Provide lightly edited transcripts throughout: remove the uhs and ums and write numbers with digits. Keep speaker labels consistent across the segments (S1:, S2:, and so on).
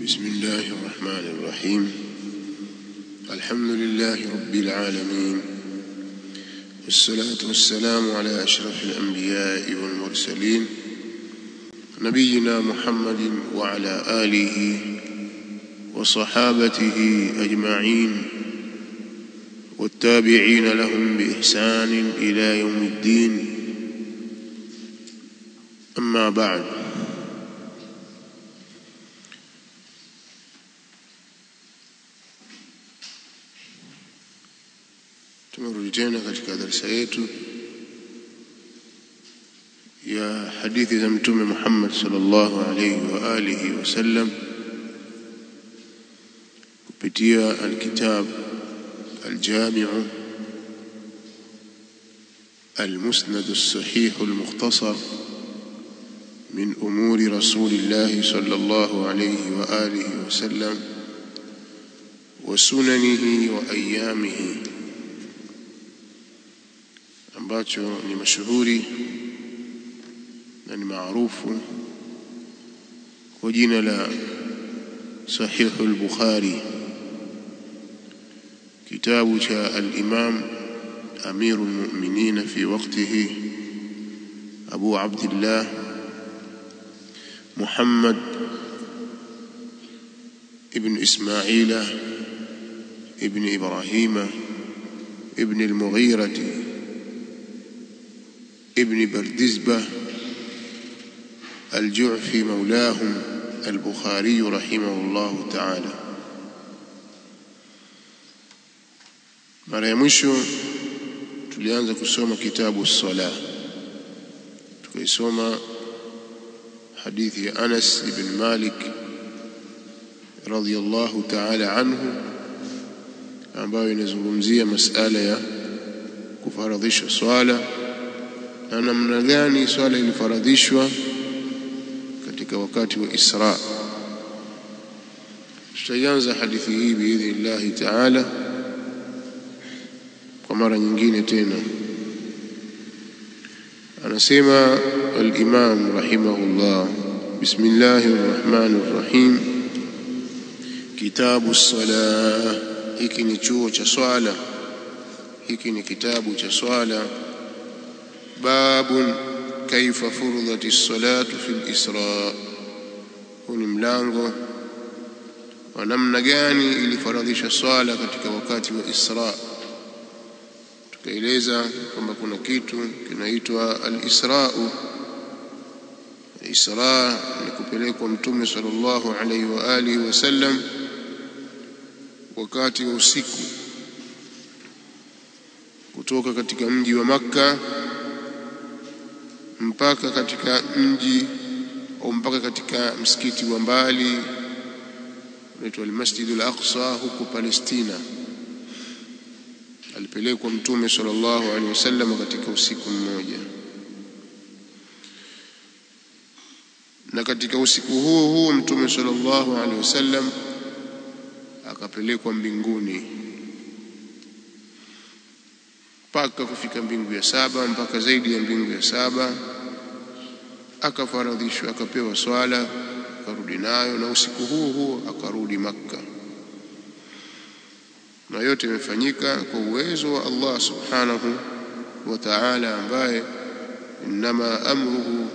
S1: بسم الله الرحمن الرحيم. الحمد لله رب العالمين، والصلاة والسلام على أشرف الأنبياء والمرسلين نبينا محمد وعلى آله وصحابته أجمعين والتابعين لهم بإحسان إلى يوم الدين. أما بعد، tumerudi tena katika darasa yetu ya hadithi za Mtume Muhammad sallallahu alayhi wa alihi wasallam kupitia alkitab aljami'u المسند الصحيح المختصر من أمور رسول الله صلى الله عليه وآله وسلم وسننه وأيامه، ambacho ni mashuhuri na ni maarufu kwa jina la Sahih al-Bukhari, kitabu cha al-Imam أمير المؤمنين في وقته أبو عبد الله محمد ابن إسماعيل ابن إبراهيم ابن المغيرة ابن بردزبة الجعفي مولاهم البخاري رحمه الله تعالى. mara ya mwisho tulianza kusoma kitabu as-Salah, tukaisoma hadithi ya Anas ibn Malik radhiyallahu ta'ala anhu, ambayo inazungumzia masala ya kufaradhisha swala na namna gani swala ilifaradhishwa katika wakati wa Isra. Tutaanza hadithi hii biidhnillah ta'ala kwa mara nyingine tena. Anasema al-Imam rahimahullah, bismillahir rahmanir rahim, kitabu as-salah. Hiki ni chuo cha swala, hiki ni kitabu cha swala. Babun kaifa furdhat as-salatu fil Isra, ni mlango wa namna gani ilifaradhisha swala katika wakati wa Isra. Tukaeleza kwamba kuna kitu kinaitwa al-Isra'u. Isra ni kupelekwa Mtume sallallahu alayhi wa alihi wasallam wakati wa usiku kutoka katika mji wa Makka mpaka katika mji au mpaka katika msikiti wa mbali unaitwa al-Masjid al-Aqsa huko Palestina. Alipelekwa Mtume sallallahu alaihi wasallam katika usiku mmoja, na katika usiku huo Mtume sallallahu alaihi wasallam akapelekwa mbinguni mpaka kufika mbingu ya saba, mpaka zaidi ya mbingu ya saba akafaradhishwa, akapewa swala, akarudi nayo, na usiku huo akarudi Makka. Na yote yamefanyika kwa uwezo wa Allah subhanahu wa ta'ala, ambaye inma amruhu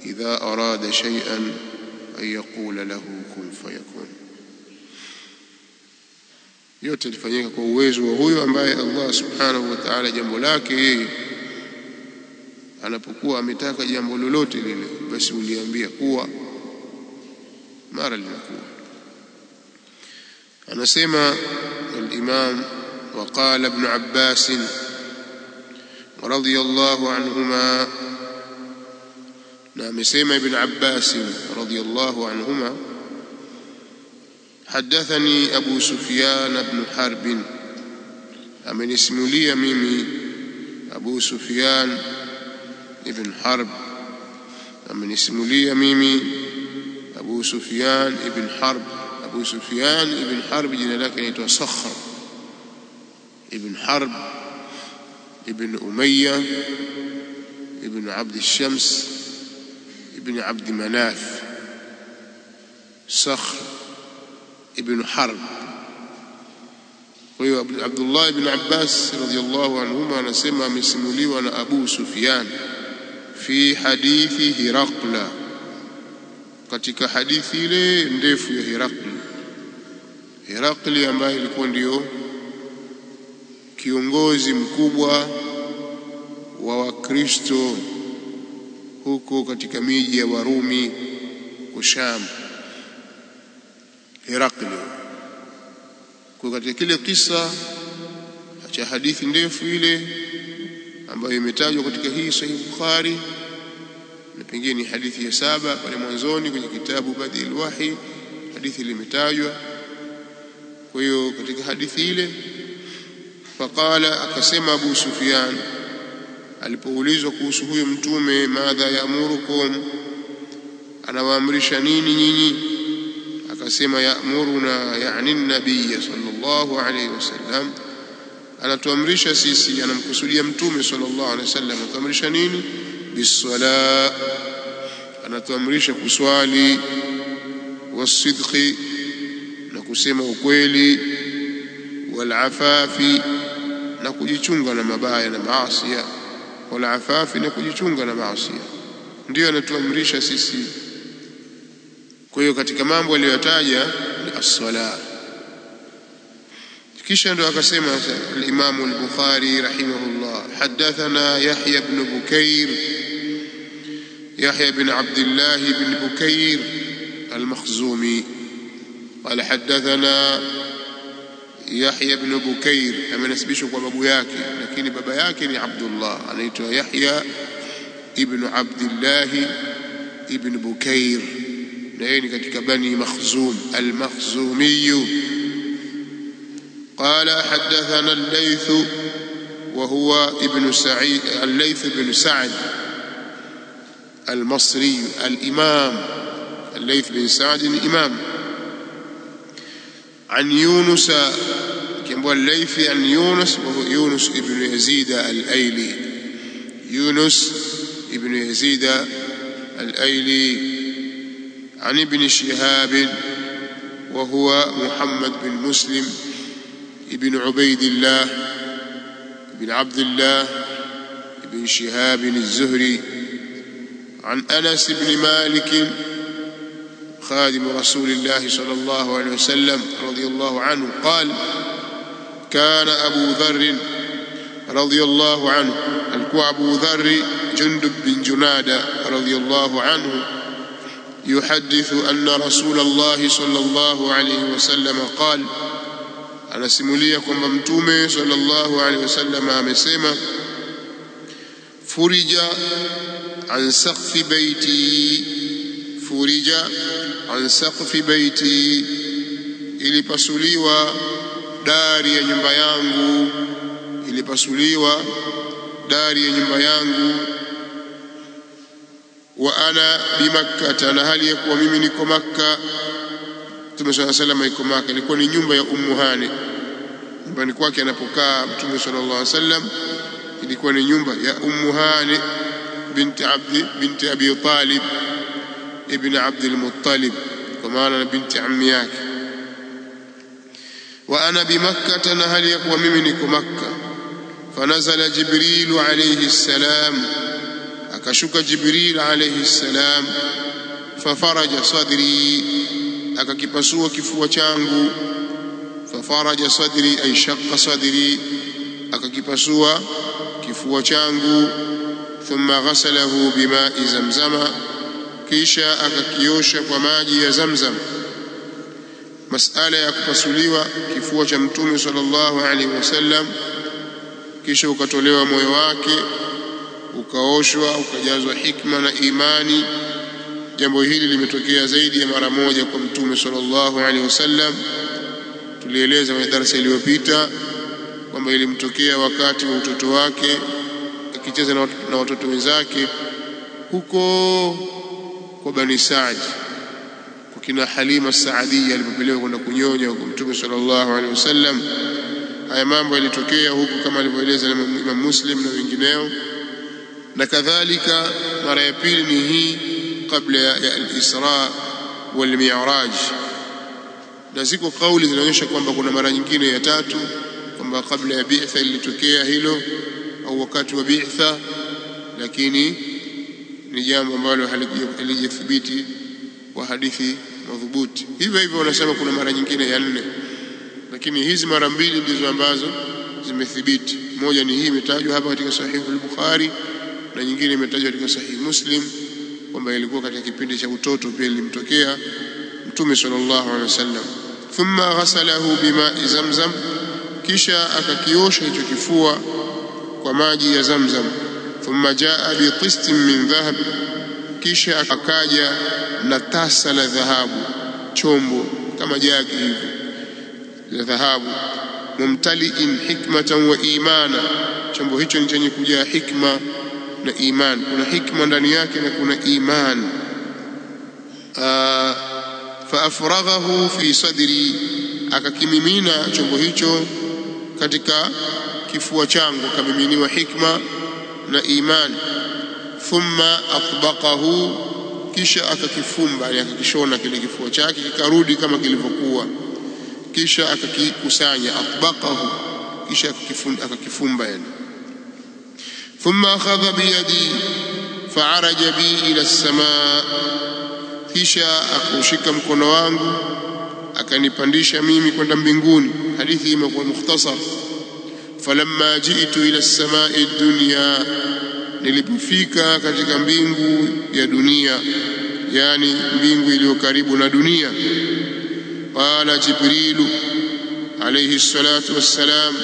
S1: idha arada shay'an an yaqula lahu kun fayakun. Yote yalifanyika kwa uwezo wa huyo ambaye Allah subhanahu wa ta'ala, jambo lake yeye anapokuwa ametaka jambo lolote lile, basi uliambia kuwa, mara linakuwa. Anasema الإمام وقال ابن عباس رضي الله عنهما، نعم سيما ابن عباس رضي الله عنهما، حدثني أبو سفيان بن حرب، أمن اسم لي ميمي أبو سفيان ابن حرب، أمن اسم لي ميمي أبو سفيان ابن حرب. أبو سفيان ابن حرب jina lake inaitwa Sakhr ibn Harb ibn Umayya ibn Abd al-Shams ibn Abd Manaf. Sakhr ibn Harb. Kwa hiyo Abdullah ibn Abbas radhiyallahu anhuma anasema amesimuliwa na Abu Sufyan fi hadithi Hiraqla, katika hadithi ile ndefu ya Hiraqli ambaye alikuwa ndio kiongozi mkubwa wa Wakristo huko katika miji ya Warumi kwa Sham. Hiraqli kwa katika kile kisa cha hadithi ndefu ile ambayo imetajwa katika hii Sahih Bukhari, na pengine ni hadithi ya 7 pale mwanzoni kwenye kitabu Badil Wahi, hadithi limetajwa. Kwa hiyo katika hadithi ile faqala, akasema Abu Sufyan alipoulizwa kuhusu huyo mtume, madha yaamurukum, anawaamrisha nini nyinyi? Akasema yaamuruna, yani nabii sallallahu alayhi wasallam, anatuamrisha sisi, anamkusudia mtume sallallahu alayhi wasallam. Anatuamrisha nini? Bisala, anatuamrisha kuswali, wasidqi, na kusema ukweli, walafafi, na kujichunga na mabaya na maasi, walafafi, na kujichunga na maasi, ndio anatuamrisha sisi. Kwa hiyo katika mambo aliyotaja ni as-sala. kisha ndo akasema al-Imam al-Bukhari rahimahullah, hadathana Yahya ibn Bukair, Yahya ibn Abdullah ibn Bukair al-Makhzumi, qala hadathana Yahya ibn Bukair, amenasibishwa kwa babu yake, lakini baba yake ni Abdullah, anaitwa Yahya ibn Abdullah ibn Bukair, na yeye ni katika Bani Makhzum al-Makhzumi. قال حدثنا الليث وهو ابن سعيد، الليث بن سعد المصري الإمام، الليث بن سعد الإمام، عن يونس، كما الليث عن يونس وهو يونس ابن يزيد الأيلي، يونس ابن يزيد الأيلي، عن ابن شهاب وهو محمد بن مسلم ابن عبيد الله بن عبد الله بن شهاب الزهري، عن أنس بن مالك خادم رسول الله صلى الله عليه وسلم رضي الله عنه قال: كان أبو ذر رضي الله عنه، الكو أبو ذر جندب بن جنادة رضي الله عنه، يحدث أن رسول الله صلى الله عليه وسلم قال، anasimulia kwamba mtume sallallahu alaihi wasallam amesema: furija an saqfi baiti, furija an saqfi baiti, ilipasuliwa dari ya nyumba yangu, ilipasuliwa dari ya nyumba yangu. Wa ana bimakkah, na hali ya kuwa mimi niko Makkah. Mtume sallallahu alayhi wasallam yuko Makkah, ilikuwa ni nyumba ya Ummu Hani, nyumbani kwake anapokaa Mtume sallallahu alayhi wasallam ilikuwa ni nyumba ya Ummu Hani binti Abi Talib ibn Abd al-Muttalib, kwa maana binti ammi yake. Wa ana bi Makkah, na hali ya kuwa mimi niko Makkah. Fanazala Jibril alayhi salam, akashuka Jibril alayhi salam. Fafaraja sadri, akakipasua kifua changu. Fafaraja sadri ay shaqqa sadri, akakipasua kifua changu. Thumma ghasalahu bima'i zamzama, kisha akakiosha kwa maji ya Zamzam. Masala ya kupasuliwa kifua cha Mtume sallallahu alaihi wasallam, kisha ukatolewa moyo wake, ukaoshwa, ukajazwa hikma na imani. Jambo hili limetokea zaidi ya mara moja kwa Mtume sallallahu alaihi wasallam. Tulieleza kwenye darasa iliyopita kwamba ilimtokea wakati wa utoto wake akicheza na watoto wenzake huko kwa Bani Saad, kwa kina Halima Saadia alipopelewa kwenda kunyonya kwa Mtume sallallahu alaihi wasallam. Haya mambo yalitokea huko kama alivyoeleza Imam Muslim na wengineo. Na kadhalika mara ya pili ni hii kabla ya al-Isra wal Mi'raj, na ziko kauli zinaonyesha kwamba kuna mara nyingine ya tatu kwamba kabla ya bi'tha ilitokea hilo au wakati wa bi'tha, lakini ni jambo ambalo halijathibiti kwa hadithi madhubuti. Hivyo wanasema kuna mara nyingine ya 4, lakini hizi mara mbili ndizo ambazo zimethibiti. Moja ni hii imetajwa hapa katika Sahih al-Bukhari na nyingine imetajwa katika Sahih Muslim kwamba ilikuwa katika kipindi cha utoto pia ilimtokea Mtume sallallahu alaihi wasallam. Thumma ghasalahu bima'i Zamzam, kisha akakiosha hicho kifua kwa maji ya Zamzam. Thumma jaa bi qistin min dhahab, kisha akaja na tasa la dhahabu, chombo kama jagi hivi la dhahabu. Mumtali'in hikmatan wa imana, chombo hicho ni chenye kujaa hikma na iman. Kuna hikma ndani yake na kuna iman. Fa afraghahu fi sadri, akakimimina chombo hicho katika kifua changu, akamiminiwa hikma na iman. Thumma atbaqahu, kisha akakifumba, yani akakishona kile kifua chake kikarudi kama kilivyokuwa, kisha akakikusanya. Atbaqahu, kisha akakifumba yani. Thumma akhadha biyadi fa'araja bi ila as-samaa, kisha akaushika mkono wangu akanipandisha mimi kwenda mbinguni. Hadithi imekuwa mukhtasar. Falamma ji'tu ila as-samaa'i ad-dunya, nilipofika katika mbingu ya dunia, yani mbingu iliyo karibu na dunia. Qala Jibrilu alayhi salatu wassalam,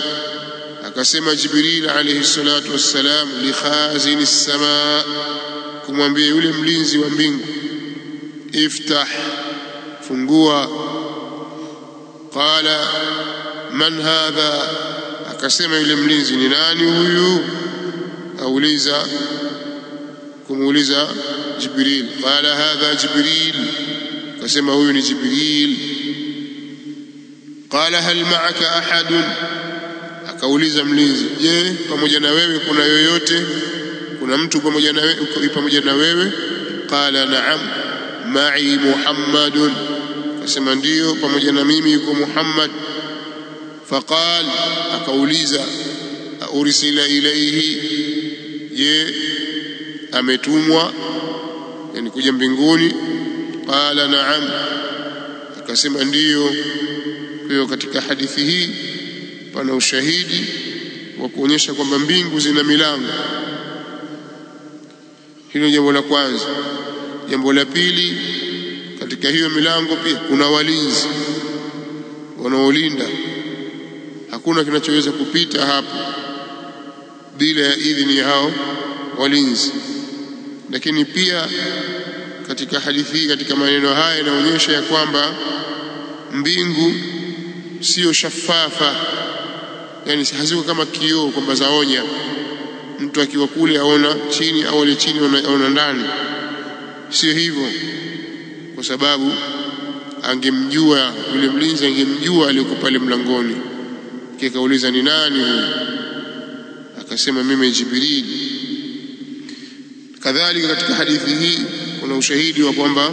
S1: akasema Jibril alayhi salatu wassalam li khazini as-samaa, kumwambia yule mlinzi wa mbingu, iftah, fungua. Qala man hadha, akasema yule mlinzi, ni nani huyu? Kumuuliza Jibril. Qala hadha Jibril, akasema huyu ni Jibril. Qala hal ma'aka ahadun, akauliza mlinzi, je, pamoja na wewe kuna yoyote? Kuna mtu pamoja na wewe? Qala na'am ma'i Muhammadun, akasema ndio, pamoja na mimi yuko Muhammad. Faqal, akauliza, ursila ilayhi, je, ametumwa yani kuja mbinguni? Qala na'am, akasema ndio. Kwa hiyo katika hadithi hii pana ushahidi wa kuonyesha kwamba mbingu zina milango. Hilo jambo la kwanza. Jambo la pili, katika hiyo milango pia kuna walinzi wanaolinda. Hakuna kinachoweza kupita hapo bila ya idhini ya hao walinzi. Lakini pia katika hadithi hii, katika maneno haya, inaonyesha ya kwamba mbingu sio shafafa, yani haziko kama kioo kwamba zaonya mtu akiwa kule aona chini au ile chini aona ndani. Sio hivyo, kwa sababu angemjua yule mlinzi, angemjua aliyeko pale mlangoni. Kikauliza, ni nani huyu? Akasema mimi Jibril. Kadhalika katika hadithi hii kuna ushahidi wa kwamba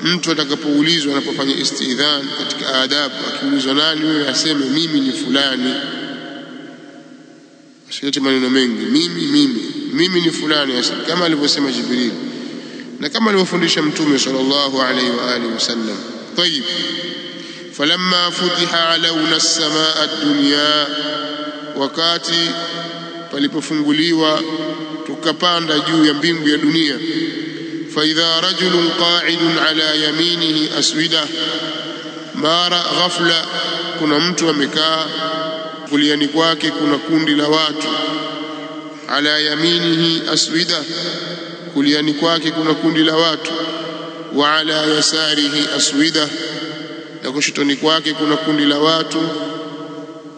S1: mtu atakapoulizwa, anapofanya istidhan katika adabu, akiulizwa nani wewe, aseme mimi ni fulani. Asiyote maneno mengi, mimi ni fulani, aseme kama alivyosema Jibril na kama alivyofundisha Mtume sallallahu alayhi wa alihi wasallam. Tayib, falamma futiha alawna as-samaa ad-dunya, wakati palipofunguliwa tukapanda juu ya mbingu ya dunia. فإذا رجل قاعد على يمينه أسودة, mara ghafla kuna mtu amekaa kuliani kwake kuna kundi la watu. Ala yaminihi aswida, kuliani kwake kuna kundi la watu. Wa ala yasarihi aswida, na kushotoni kwake kuna kundi la watu.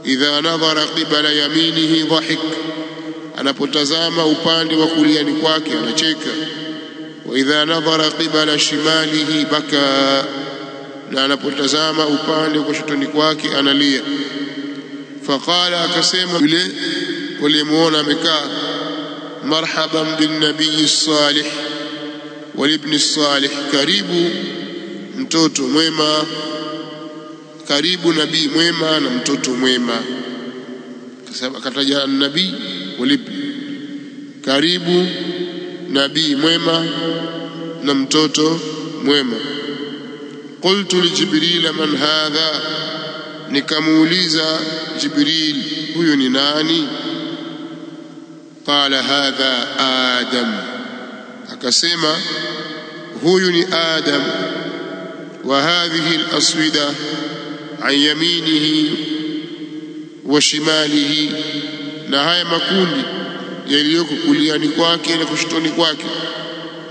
S1: Idha nadhara qibala yaminihi dhahik, anapotazama upande wa kuliani kwake anacheka. Wa idha nadhara qibala shimalihi baka, na anapotazama upande wa kushotoni kwake analia. Faqala, akasema yule walimuona amekaa, marhaban bin nabiy salih wal ibn salih, karibu mtoto mwema karibu nabii mwema na mtoto mwema. Akataja nabii walipi karibu nabii mwema na mtoto mwema. Qultu li Jibril man hadha, nikamuuliza Jibril, huyu ni nani? Qala hadha Adam, akasema huyu ni Adam. Wa hadhihi al-aswida an yaminihi wa shimalihi, na haya makundi yaliyoko kuliani kwake na kushotoni kwake,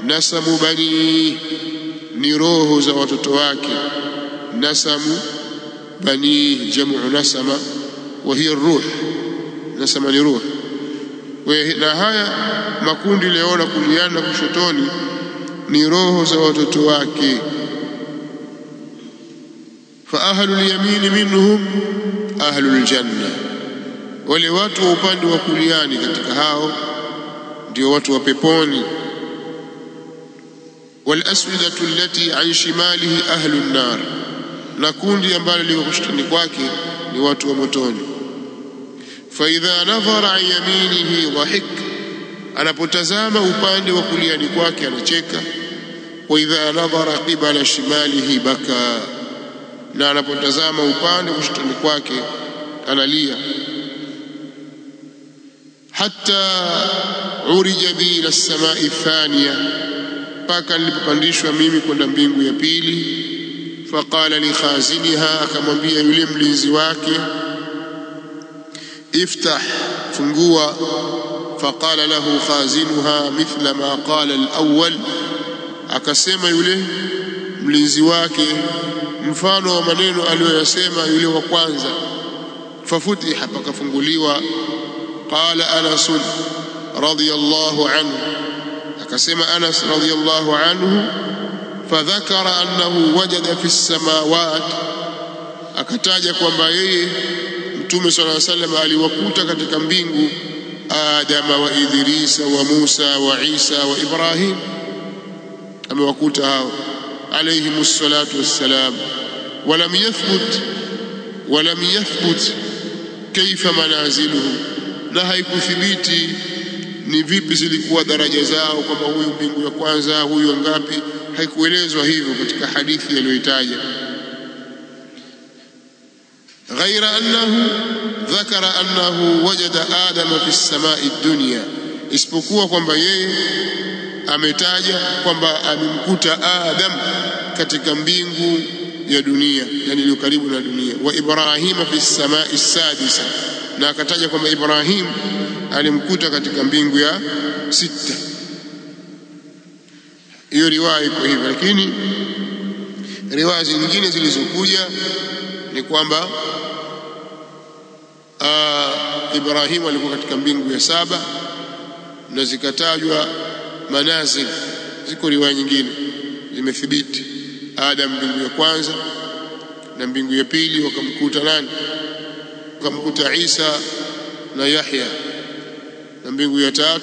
S1: nasamu bani, ni roho za watoto wake. Nasamu bani jamu nasama, wa hiya ruh, nasama ni ruh. Na haya makundi leona kuliani na kushotoni ni roho za watoto wake. Fa ahlul yamini minhum ahlul janna, wale watu wa upande wa kuliani katika hao ndio watu wa peponi. Wal aswidatu allati an shimalihi ahlun nar, na kundi ambalo liko kushtoni kwake ni watu wa motoni. Fa idha nadhara an yaminihi dhahik, anapotazama upande wa kuliani kwake anacheka. Wa idha nadhara qibala shimalihi baka, na anapotazama upande wa kushtoni kwake analia. Hatta urija bi ila as-samai thaniya, mpaka nilipopandishwa mimi kwenda mbingu ya pili. Faqala li khaziniha, akamwambia yule mlinzi wake, iftah, fungua. Faqala lahu khazinuha mithla ma qala al-awwal, akasema yule mlinzi wake mfano wa maneno aliyoyasema yule wa kwanza. Fafutiha, pakafunguliwa. Qala Anas radiyallahu anhu, akasema Anas radiyallahu anhu, fadhakara annahu wajada fi samawat, akataja kwamba yeye Mtume sallallahu alaihi wasallam aliwakuta katika mbingu Adama wa Idrisa wa Musa wa Isa wa Ibrahim, amewakuta hao alayhimus salatu wassalam. Walam yathbut kaifa manaziluhum, na haikuthibiti ni vipi zilikuwa daraja zao, kwamba huyu mbingu ya kwanza, huyu ngapi, haikuelezwa hivyo katika hadithi aliyoitaja. Ghaira annahu dhakara annahu wajada Adama fi as-samai ad-dunya, isipokuwa kwamba yeye ametaja kwamba amemkuta Adam katika mbingu ya dunia, yani iliyo karibu na dunia. Wa Ibrahima fi as-samai as-sadisa, na akataja kwamba Ibrahim alimkuta katika mbingu ya 6. Hiyo riwaya iko hivyo, lakini riwaya nyingine zilizokuja ni kwamba Ibrahim alikuwa katika mbingu ya 7, na zikatajwa manazil. Ziko riwaya nyingine zimethibiti Adam mbingu ya kwanza, na mbingu ya pili wakamkuta nani? Wakamkuta Isa na Yahya, na mbingu ya 3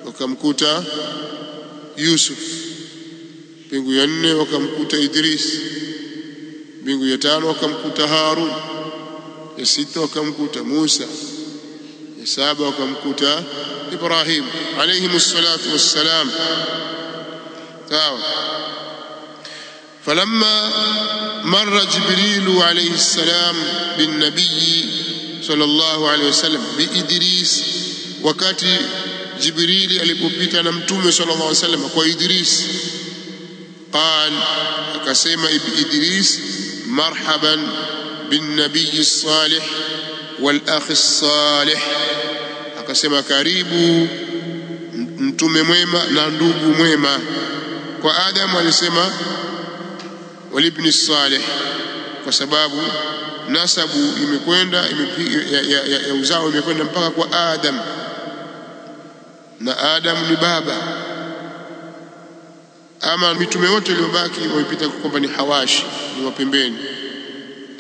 S1: wakamkuta Yusuf, mbingu ya 4 wakamkuta Idris, mbingu ya 5 wakamkuta Harun, ya 6 wakamkuta Musa, ya 7 wakamkuta Ibrahim alayhimus salatu wassalam. sawa. فلما مر جبريل عليه السلام بالنبي صلى الله عليه وسلم بإدريس، wakati Jibrili alipopita na mtume sallallahu alaihi wasallam kwa Idris, قال akasema Idris, marhaban bin nabiy salih wal akh salih, akasema karibu mtume mwema na ndugu mwema. Kwa Adam alisema walibni salih, kwa sababu nasabu imekwenda ya uzao imekwenda mpaka kwa Adam, na Adam ni baba. Ama mitume wote waliobaki wamepita kwamba ni hawashi, ni wapembeni,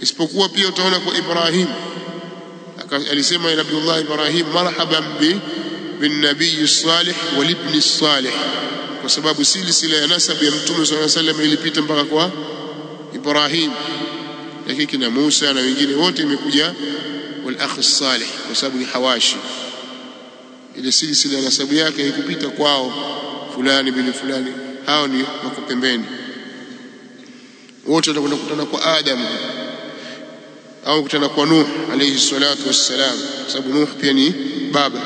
S1: isipokuwa pia utaona kwa Ibrahim alisema ya Nabiullah Ibrahim, marhaban bin nabiy salih wal ibn salih, kwa sababu silsila ya nasab ya mtume sallallahu alaihi wasallam ilipita mpaka kwa Ibrahim lakini kina Musa na wengine wote imekuja wal akh salih kwa sababu ni hawashi, ile silsila nasabu yake haikupita kwao fulani bin fulani, hao ni wako pembeni, wote watakwenda kukutana kwa Adam au kukutana kwa Nuh alayhi salatu wassalam, kwa sababu Nuh pia ni baba.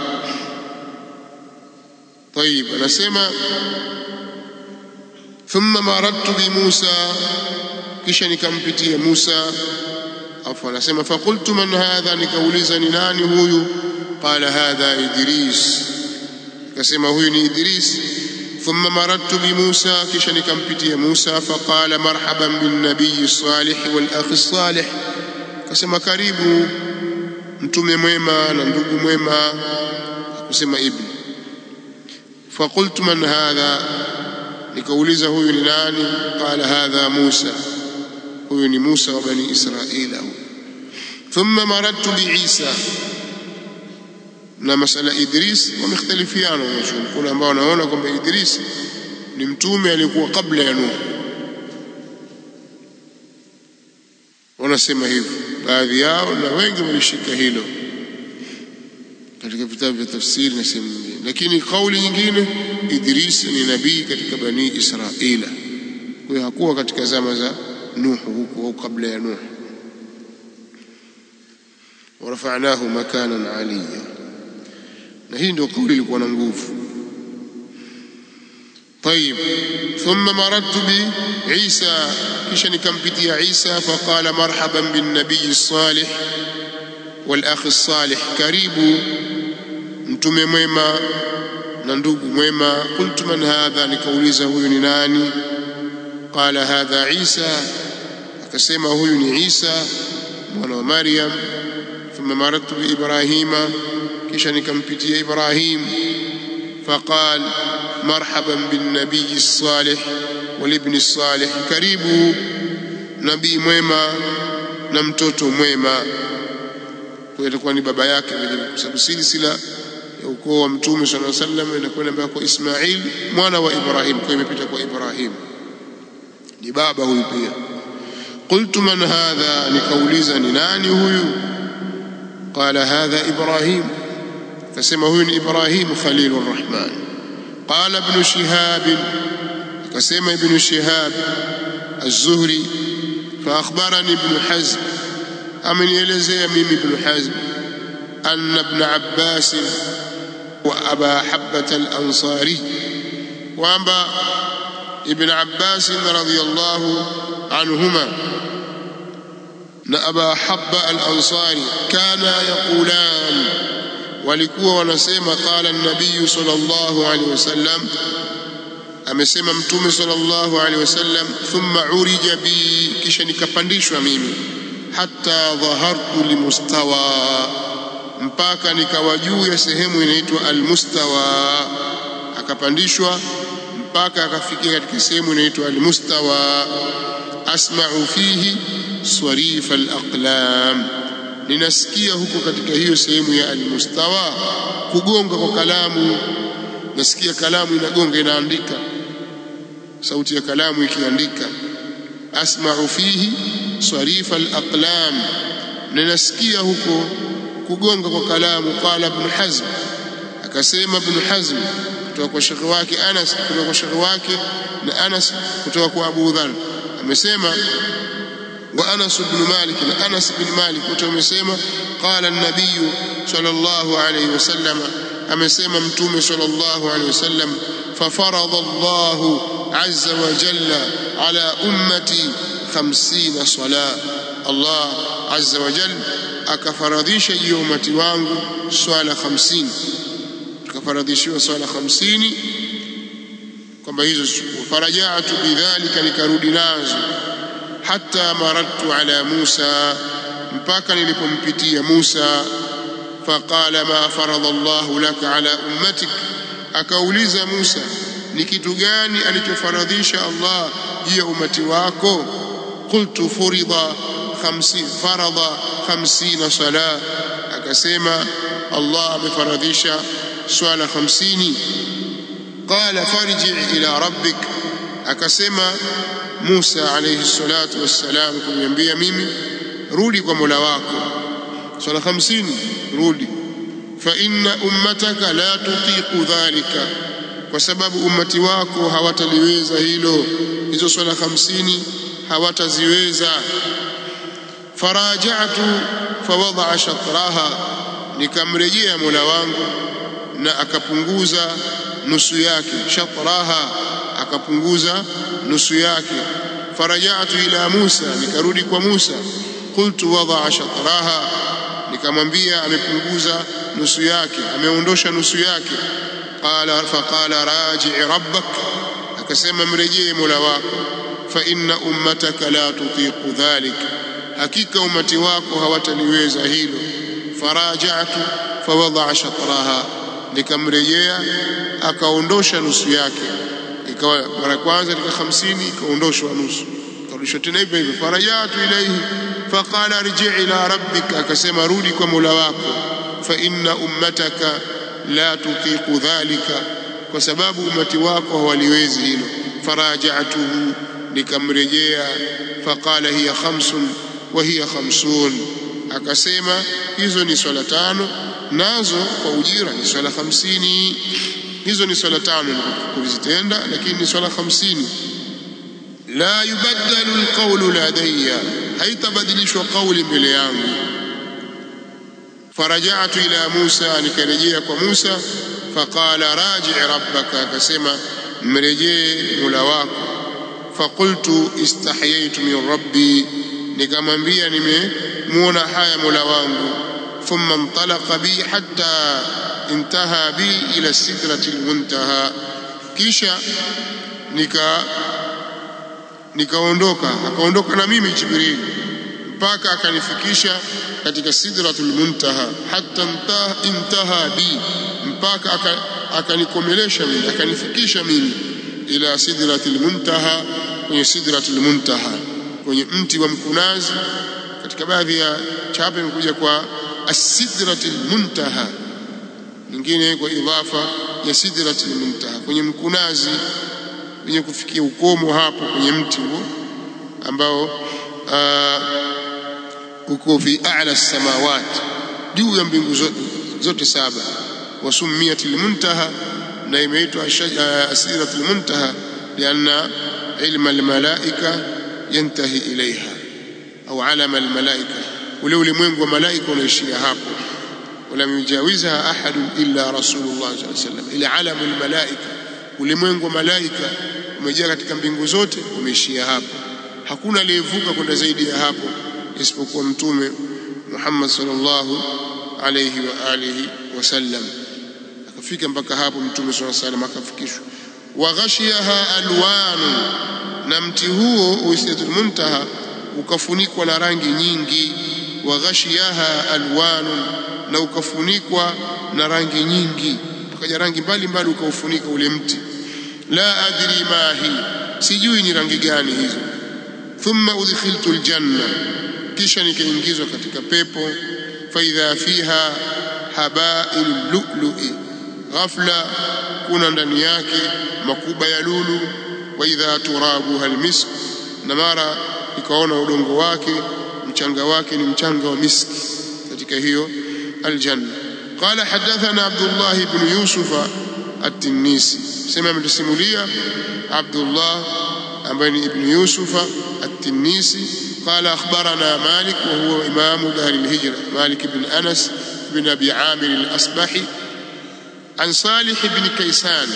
S1: طيب anasema thumma maradtu bi Musa, kisha nikampitia Musa. Afu anasema faqultu man hadha, nikauliza ni nani huyu? Qala hadha Idris, akasema huyu ni Idris. Thumma maradtu bi Musa, kisha nikampitia Musa. Faqala marhaban bin nabiy salih wal akh salih, akasema karibu mtume mwema na ndugu mwema, akasema ibn. Faqultu man hadha, nikauliza huyu ni nani? Qala hadha Musa, huyu ni Musa wa bani Israila. Thumma maradtu bi Isa, na masala Idris wamekhtalifiana wanachuoni. Kuna ambao wanaona kwamba Idris ni mtume aliyekuwa kabla ya Nuh, wanasema hivyo baadhi yao, na wengi walishika hilo katika vitabu vya tafsiri na sehemu nyingine. Lakini kauli nyingine, Idris ni nabii katika bani Israila, kwa hiyo hakuwa katika zama za Nuh huko au kabla ya Nuh. warafa'nahu makanan aliyya, na hii ndio kauli ilikuwa na nguvu. طيب ثم مررت بعيسى, kisha nikampitia Isa. Faqala marhaban bin nabiy salih wal akh salih, karibu mtume mwema na ndugu mwema. Qultu man hadha, nikauliza huyu ni nani? Qala hadha Isa, akasema huyu ni Isa mwana wa Maryam. Thumma maradtu bi Ibrahima, kisha nikampitia Ibrahim. Faqal marhaban bin nabiy salih wal ibn salih, karibu nabii mwema na mtoto mwema. Kwa itakuwa ni baba yake, kwa sababu silsila ya ukoo wa mtume sallallahu alaihi wasallam inakwenda mpaka kwa Ismail mwana wa Ibrahim, kwa imepita kwa Ibrahim, ni baba huyu pia. Qultu man hadha, nikauliza ni nani huyu? Qala hadha Ibrahim, akasema huyu ni Ibrahim Khalilur Rahman. Qala ibn Shihab, akasema ibn Shihab az-Zuhri, fa akhbarani ibn Hazm, amenielezea mimi ibn Hazm, anna ibn Abbas wa Aba Habbat al-Ansari, kwamba ibn Abbas radhiyallahu anhuma na Aba Habba al-Ansari kana yaqulan, walikuwa wanasema qala an-nabiy sallallahu alayhi wasallam, amesema mtume sallallahu alayhi wasallam, thumma urija bi, kisha nikapandishwa mimi, hatta dhahartu limustawa, mpaka nikawa juu ya sehemu inaitwa al-mustawa. Akapandishwa mpaka akafikia katika sehemu inaitwa al-mustawa. Asma'u fihi swarif al-aqlam, ninasikia huko katika hiyo sehemu ya al-mustawa kugonga kwa kalamu, nasikia kalamu inagonga, inaandika, sauti ya kalamu ikiandika. Asma'u fihi swarif al-aqlam, ninasikia huko kugonga kwa kalamu. Qala ibn Hazm, akasema ibn Hazm kutoka kwa shekhi wake Anas, kutoka kwa shekhi wake na Anas kutoka kwa Abu Dharr, amesema wa Anas ibn Malik, na Anas ibn Malik wote wamesema qala an-nabiy sallallahu alayhi wasallam, amesema mtume sallallahu alayhi wasallam, fa farada Allahu azza wa jalla ala ummati 50 sala, Allah azza wa jalla akafaradhisha juu ya umati wangu swala 50, tukafaradhishiwa swala 50 kwamba hizo. Faraja'tu bidhalika, nikarudi nazo. Hatta maradtu ala Musa, mpaka nilipompitia Musa. Faqala ma farada Allahu laka ala ummatik, akauliza Musa ni kitu gani alichofaradhisha Allah juu ya umati wako? Qultu furida 50, farada 50 sala, akasema Allah amefaradhisha swala 50. Qala farji ila rabbik, akasema Musa alayhi salatu wassalam kuniambia mimi, rudi kwa Mola wako, swala 50 rudi, fa inna ummataka la tutiqu dhalika, kwa sababu ummati wako hawataliweza hilo, hizo swala 50 hawataziweza. Faraja'tu fawada'a shatraha, nikamrejea Mola wangu na akapunguza nusu yake, shatraha akapunguza nusu yake. Faraja'tu ila Musa, nikarudi kwa Musa, qultu wada'a shatraha, nikamwambia amepunguza nusu yake, ameondosha nusu yake. Faqala raji' rabbak, akasema mrejee Mola wako, fa inna ummataka la tutiqu dhalik, hakika umati wako hawataliweza hilo. Faraja'tu fawada'a shatraha, nikamrejea akaondosha nusu yake, ikawa mara kwanza katika 50 ikaondoshwa nusu, karudishwa tena hivyo hivyo. Faraja'tu ilayhi faqala arji' ila rabbika, akasema rudi kwa Mola wako, fa inna ummataka la tutiqu dhalika, kwa sababu umati wako hawaliwezi hilo. Faraja'tuhu, nikamrejea, faqala hiya 5 wa hiya 50, akasema hizo ni swala 5 nazo kwa ujira ni swala 50. Hizo ni swala 5 kuzitenda, lakini ni swala 50. La yubaddalu alqawlu ladayya, haitabadilishwa kauli mbele yangu. Faraja'tu ila Musa, nikarejea kwa Musa, faqala raji' rabbaka, akasema mrejee Mola wako. Faqultu istahyaytu min rabbi, nikamwambia nimemuona haya Mola wangu. Thumma intalaqa bi hatta intaha bi ila sidratil muntaha, kisha akaondoka na mimi Jibril mpaka akanifikisha katika sidratul muntaha. Hatta intaha bi, mpaka akanikomelesha mimi, akanifikisha mimi ila sidratil muntaha, kwenye sidratul muntaha, kwenye mti wa mkunazi. Katika baadhi ya chapa imekuja kwa as-sidratul muntaha, nyingine kwa idhafa ya sidratul muntaha, kwenye mkunazi wenye kufikia ukomo hapo kwenye mti huo ambao uko fi a'la as-samawat, juu ya mbingu zote 7. Wasummiyatil muntaha, na imeitwa sidratul muntaha lianna ilma al-malaika yantahi ilaiha, au alama al-malaika, ule ulimwengu wa malaika unaishia hapo. Walam yujawizha ahadun illa rasulullah sallallahu alaihi wasallam, ila alamu al-malaika, ulimwengu wa malaika umejaa katika mbingu zote, umeishia hapo. Hakuna aliyevuka kwenda zaidi ya hapo isipokuwa Mtume Muhammad sallallahu alayhi wa alihi wasallam, akafika mpaka hapo Mtume sallallahu alayhi wasallam akafikishwa. Wa ghashiyaha alwanu, na mti huo usidratul muntaha ukafunikwa na rangi nyingi. Wa ghashiyaha alwanu, na ukafunikwa na rangi nyingi, ukaja rangi mbalimbali ukaufunika ule mti. La adri ma hi, sijui ni rangi gani hizo. Thumma udkhiltu aljanna, kisha nikaingizwa katika pepo. Fa idha fiha haba'il lu'lu'i, ghafla kuna ndani yake makuba ya lulu. Wa idha turabuha almisk, na mara nikaona udongo wake, mchanga wake ni mchanga wa miski katika hiyo aljanna. Qala hadathana Abdullah ibn Yusuf at-Tinnisi, sema ametusimulia Abdullah ambaye ni ibn Yusuf at-Tinnisi. Qala akhbarana Malik wa huwa imam dar al-hijra, Malik ibn Anas ibn Abi Amir al-Asbahi, an Salih ibn Kaysan,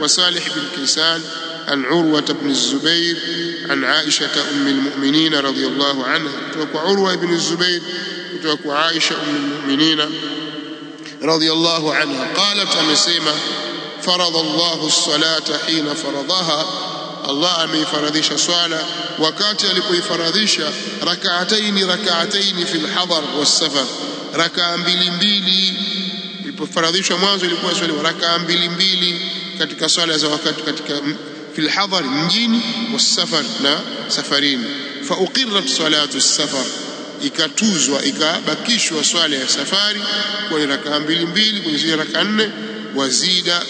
S1: wa Salih ibn Kaysan عن عروة بن الزبير عن عائشة أم المؤمنين رضي الله عنها، وكو عروة بن الزبير وكو عائشة أم المؤمنين رضي الله عنها قالت أمسيمة: فرض الله الصلاة حين فرضها، الله أمي فرضيش صلاة وكاتي لكي فرضيش ركعتين في الحضر والسفر، ركعة mbili ilipofaradhishwa mwanzo ilikuwa swali rakaa mbili katika swala za wakati katika fil hadhar mjini wasafar na safarini. Fa uqirrat salatu as-safar, ikatuzwa ikabakishwa swala ya safari kwa rakaa mbili kwenye rakaa 4, wazida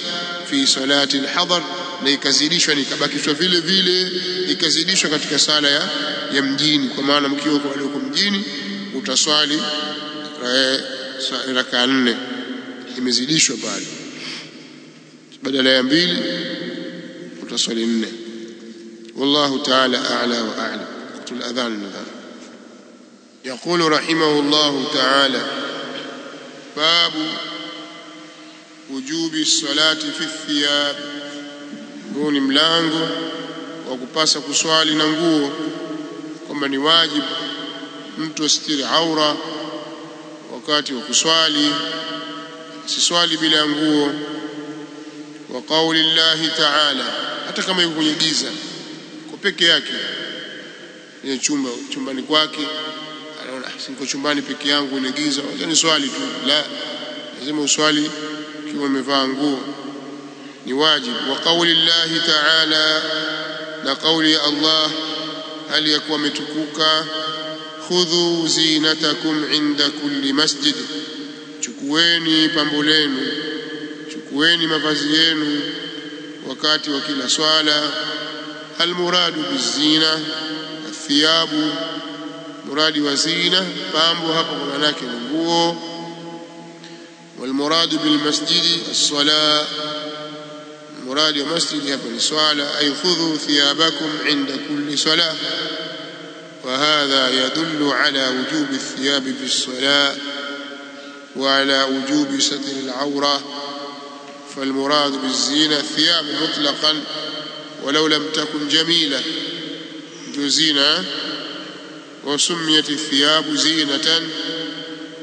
S1: fi salati al-hadar, na ikazidishwa nikabakishwa vile vile, ikazidishwa katika sala ya mjini. Kwa maana mkiwa kwa walioko mjini utaswali raka 4, imezidishwa pale, badala ya 2 utaswali 4. والله تعالى أعلى وأعلم. وقت الأذان. يقول رحمه الله تعالى: باب وجوب الصلاة في الثياب. huu ni mlango wa kupasa kuswali na nguo, kwamba ni wajibu mtu asitiri aura wakati wa kuswali, asiswali bila nguo. Wa qauli llahi ta'ala, hata kama yuko kwenye giza kwa peke yake kwenye chumbani kwake, anaona siko chumbani peke yangu ni giza, yani swali tu, la, lazima uswali kiwa umevaa nguo, ni wajibu. Wa qauli llahi ta'ala, na qauli ya Allah hali yakuwa ametukuka: khudhu zinatakum inda kulli masjid, chukueni pambo lenu, chukueni mavazi yenu wakati wa kila swala. Almuradu bizina athiyabu, muradi wa zina pambo hapo kwa maana yake ni nguo. Walmuradu bilmasjidi as-salah, muradi wa masjidi hapa ni swala. Ay khudhu thiyabakum inda kulli salah. وهذا يدل على وجوب الثياب في الصلاة وعلى وجوب ستر العورة. فالمراد بالزينة الثياب مطلقا ولو لم تكن جميلة زينة. وسميت الثياب زينة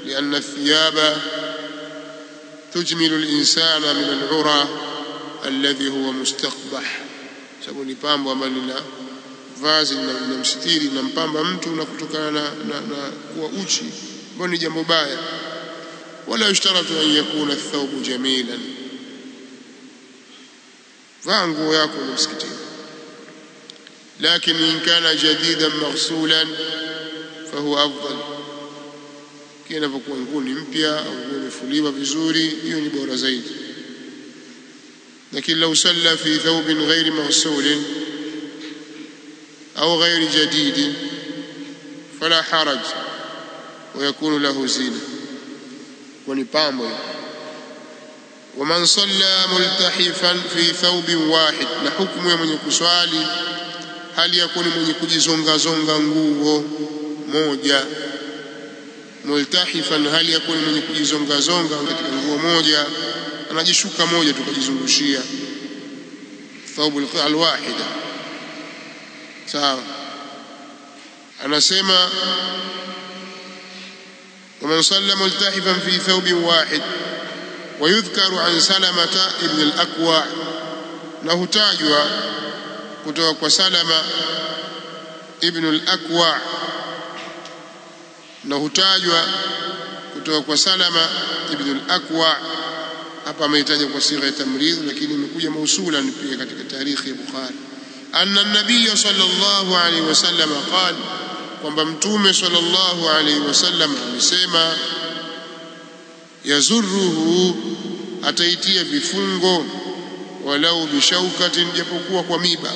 S1: لأن الثياب تجمل الإنسان من العرى الذي هو مستقبح. سبوني بامبو أمالنا vazi linamstiri linampamba mtu na kutokana na kuwa uchi, ambalo ni jambo baya. Wala yushtaratu an yakuna thawbu jamilan, vaa nguo yako msikitini, lakini in kana jadidan maghsulan fahuwa afdal. Kina pokuwa nguo ni mpya au nguo imefuliwa vizuri, hiyo ni bora zaidi. Lakini law salla fi thawbin ghairi maghsulin أو غير جديد فلا حرج ويكون له زينة ونبامه. ومن صلى ملتحفا في ثوب واحد، نحكم من يكسوالي هل يكون من يكجزونغا زونغا nguo moja. Multahifan, hal yakun mwenye kujizonga zonga katika nguo moja, anajishuka moja tukajizungushia, thawb alwahida. sawa. Anasema waman salla multahifan fi thawbin wahid. ويذكر عن سلمة ابن الأكوع، na hutajwa kutoka kwa Salama ibn al-Akwa, na hutajwa kutoka kwa Salama ibn al-Akwa. Hapa ameitaja kwa sigha ya tamridh, lakini imekuja mausulan pia katika tarikhi ya Bukhari. أن النبي صلى الله عليه وسلم قال، kwamba mtume صلى الله عليه وسلم amesema: yazurruhu, ataitia vifungo, walau bishaukatin, japokuwa kwa miba.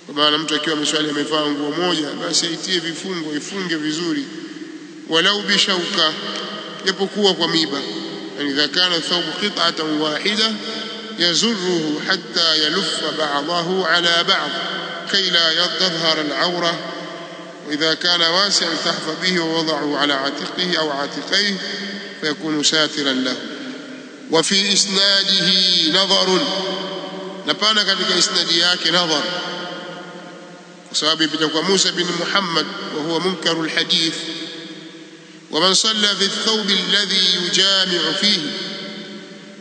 S1: Kwa maana mtu akiwa ameswali amevaa nguo moja, basi aitie vifungo, ifunge vizuri, walau bishauka, japokuwa kwa miba. Yani idha kana thawbu qit'atan wahida يزره حتى يلف بعضه على بعض كي لا تظهر العورة. وإذا كان واسع التحف به ووضعه على عاتقه أو عاتقيه فيكون ساترا له. وفي إسناده نظر، نبانا كذلك إسنادياك نظر، وسبب بتوقع موسى بن محمد وهو منكر الحديث. ومن صلى في الثوب الذي يجامع فيه،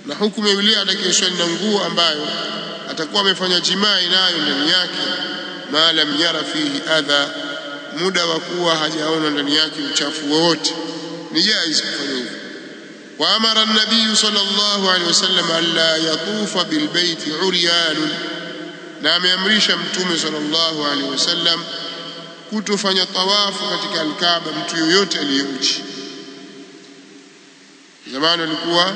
S1: na hukumu yule atakayeswali na nguo ambayo atakuwa amefanya jimai nayo ndani yake, ma lam yara fihi adha, muda wa kuwa hajaona ndani yake uchafu wote, ni jaiz kufanya hivyo. Wa amara an-nabiy sallallahu alayhi wasallam alla yatufa bil bayti uryan, na ameamrisha mtume sallallahu alayhi wasallam kutofanya tawafu katika al-Kaaba mtu yoyote aliyeuchi. Zamani walikuwa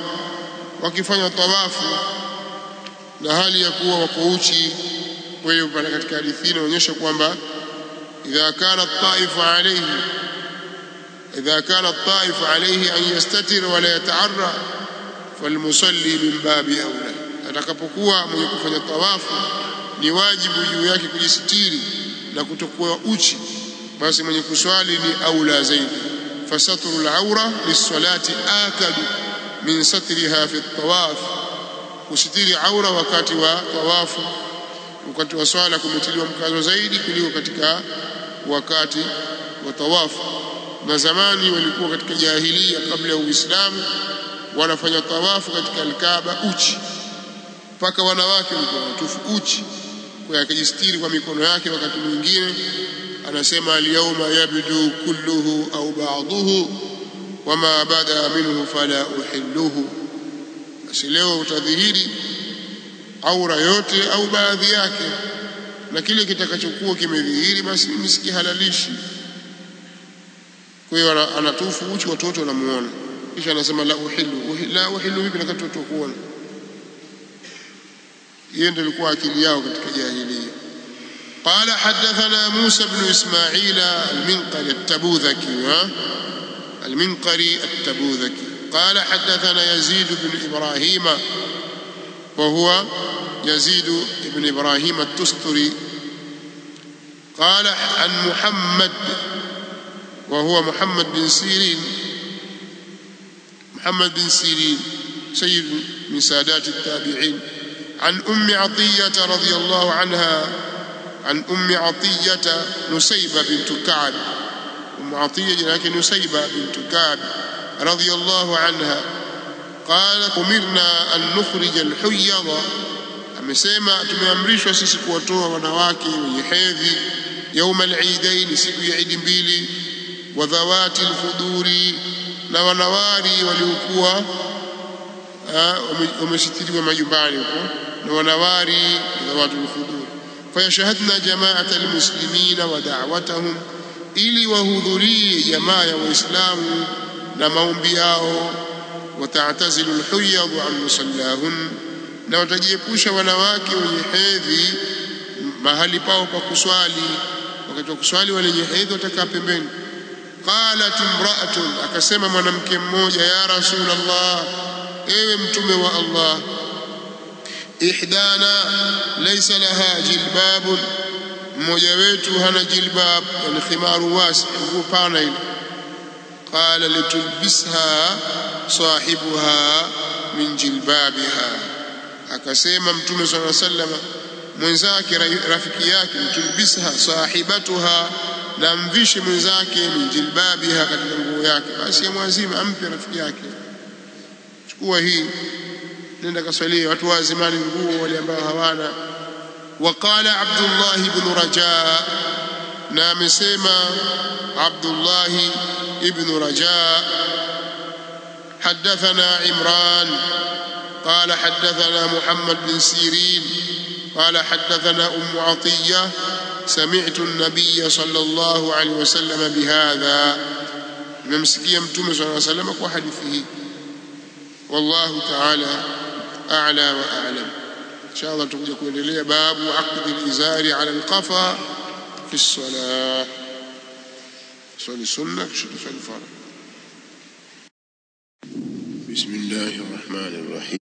S1: wakifanya tawafu na hali ya kuwa wako uchi. Kwa hiyo pale katika hadithi inaonyesha kwamba idha kana at-ta'ifu alayhi an yastatir wa la yata'arra falmusalli min babi aula. Atakapokuwa mwenye kufanya tawafu ni wajibu juu yake kujisitiri na kutokuwa uchi, basi mwenye kuswali ni aula zaidi. Fasatru al-awra lis-salati akadu min satriha fi at-tawaf, kusitiri aura wakati wa tawafu, wakati wa swala kumetiliwa mkazo zaidi kuliko katika wakati wa tawafu. Na zamani walikuwa katika jahiliya kabla ya Uislamu wanafanya tawafu katika al-Kaaba uchi, mpaka wanawake walikuwa wanatufu uchi. Kwa akijistiri kwa mikono yake. Wakati mwingine anasema al-yawma yabdu kulluhu au ba'duhu wama bada minhu fala uhilluhu, basi leo utadhihiri aura yote au baadhi yake, na kile kitakachokuwa kimedhihiri basi msikihalalishi. Kwa hiyo anatufu uchi, watoto wanamuona, kisha anasema la uhillu hivi na watoto kuona. Hiyo ndio ilikuwa akili yao katika jahiliya. قال حدثنا موسى بن إسماعيل المنقري التبوذكي قال حدثنا يزيد بن إبراهيم وهو يزيد بن إبراهيم التستري قال عن محمد وهو محمد بن سيرين سيد من سادات التابعين عن أم عطية رضي الله عنها، عن أم عطية نسيبة بنت كعب، أم عطية لكن نسيبة بنت كعب رضي الله عنها قالت أمرنا أن نخرج الحيض، amesema tumeamrishwa sisi kuwatoa wanawake wenye hedhi يوم العيدين, siku ya Eid mbili, wa dhawati al-khuduri, na wanawari waliokuwa wamesitiriwa majumbani huko, na wanawari dhawati al-khuduri. Fayashhadna jama'at al-muslimina wa da'watahum, ili wahudhurie jamaa ya Waislamu na maombi yao. Wata'tazilu al-huyyad an musallahun, na watajiepusha wanawake wenye hedhi mahali pao pa kuswali. Wakati wa kuswali wale wenye hedhi watakaa pembeni. Qalat imra'atun, akasema mwanamke mmoja, ya Rasulullah, ewe mtume wa Allah, ihdana laysa laha jilbabun, mmoja wetu hana jilbab, yani khimaru wasi, nguo pana ile. Qala litulbisha sahibuha min jilbabiha, akasema mtume sallallahu alaihi wasallam mwenzake, rafiki yake, litulbisha sahibatuha, na mvishe mwenzake min jilbabiha, katika nguo yake. Basi amwazima, ampe rafiki yake, chukua hii, nenda kaswalia watu wa zamani nguo wale ambao hawana. Waqala Abdullah ibn Raja, na amesema Abdullah ibn Raja, حدثنا عمران قال حدثنا محمد بن سيرين قال حدثنا أم عطية سمعت النبي صلى الله عليه وسلم بهذا، نمسكي متوم صلى الله عليه وسلم وحديثه. والله تعالى أعلى وأعلم. إن شاء الله تقول لي باب عقد الإزار على القفا في الصلاة، صلي السنة صلي الفرض. بسم الله الرحمن الرحيم.